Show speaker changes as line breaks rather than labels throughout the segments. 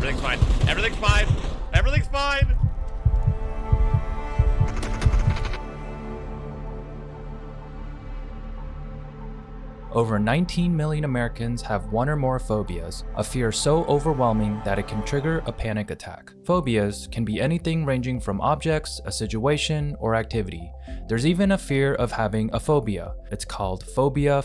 Everything's fine. Everything's fine. Everything's fine.
Over 19 million Americans have one or more phobias, a fear so overwhelming that it can trigger a panic attack. Phobias can be anything ranging from objects, a situation, or activity. There's even a fear of having a phobia. It's called phobia.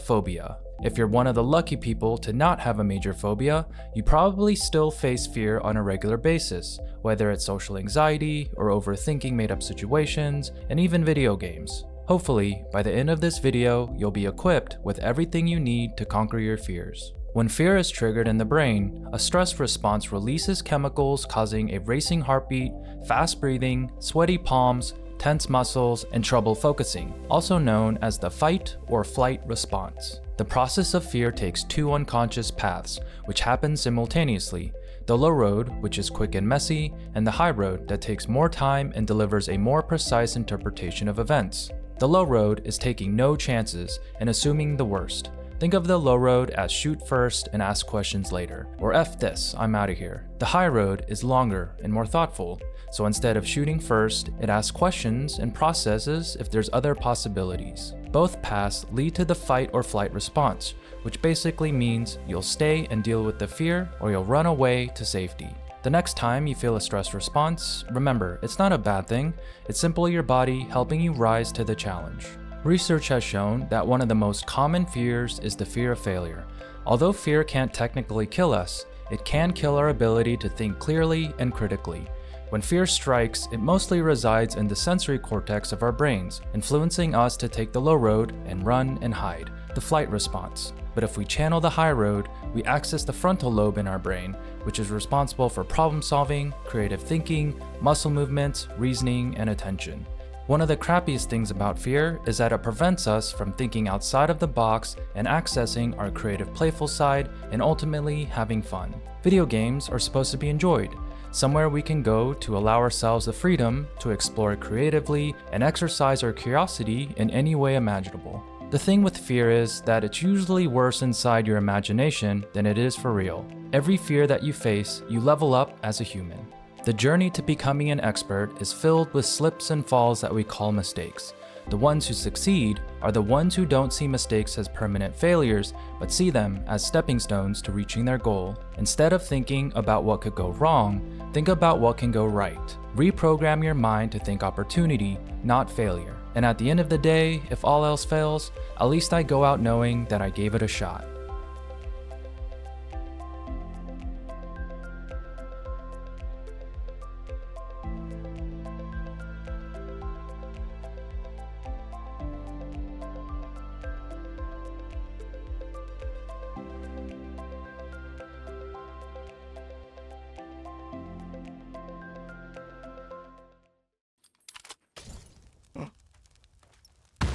If you're one of the lucky people to not have a major phobia, you probably still face fear on a regular basis, whether it's social anxiety or overthinking made-up situations, and even video games. Hopefully, by the end of this video, you'll be equipped with everything you need to conquer your fears. When fear is triggered in the brain, a stress response releases chemicals causing a racing heartbeat, fast breathing, sweaty palms, tense muscles, and trouble focusing, also known as the fight or flight response. The process of fear takes two unconscious paths, which happen simultaneously: the low road, which is quick and messy, and the high road that takes more time and delivers a more precise interpretation of events. The low road is taking no chances and assuming the worst. Think of the low road as shoot first and ask questions later, or F this, I'm out of here. The high road is longer and more thoughtful, so instead of shooting first, it asks questions and processes if there's other possibilities. Both paths lead to the fight or flight response, which basically means you'll stay and deal with the fear or you'll run away to safety. The next time you feel a stress response, remember, it's not a bad thing, it's simply your body helping you rise to the challenge. Research has shown that one of the most common fears is the fear of failure. Although fear can't technically kill us, it can kill our ability to think clearly and critically. When fear strikes, it mostly resides in the sensory cortex of our brains, influencing us to take the low road and run and hide, the flight response. But if we channel the high road, we access the frontal lobe in our brain, which is responsible for problem solving, creative thinking, muscle movements, reasoning, and attention. One of the crappiest things about fear is that it prevents us from thinking outside of the box and accessing our creative, playful side and ultimately having fun. Video games are supposed to be enjoyed, somewhere we can go to allow ourselves the freedom to explore creatively and exercise our curiosity in any way imaginable. The thing with fear is that it's usually worse inside your imagination than it is for real. Every fear that you face, you level up as a human. The journey to becoming an expert is filled with slips and falls that we call mistakes. The ones who succeed are the ones who don't see mistakes as permanent failures, but see them as stepping stones to reaching their goal. Instead of thinking about what could go wrong, think about what can go right. Reprogram your mind to think opportunity, not failure. And at the end of the day, if all else fails, at least I go out knowing that I gave it a shot.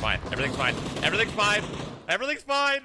Fine. Everything's fine. Everything's fine. Everything's fine.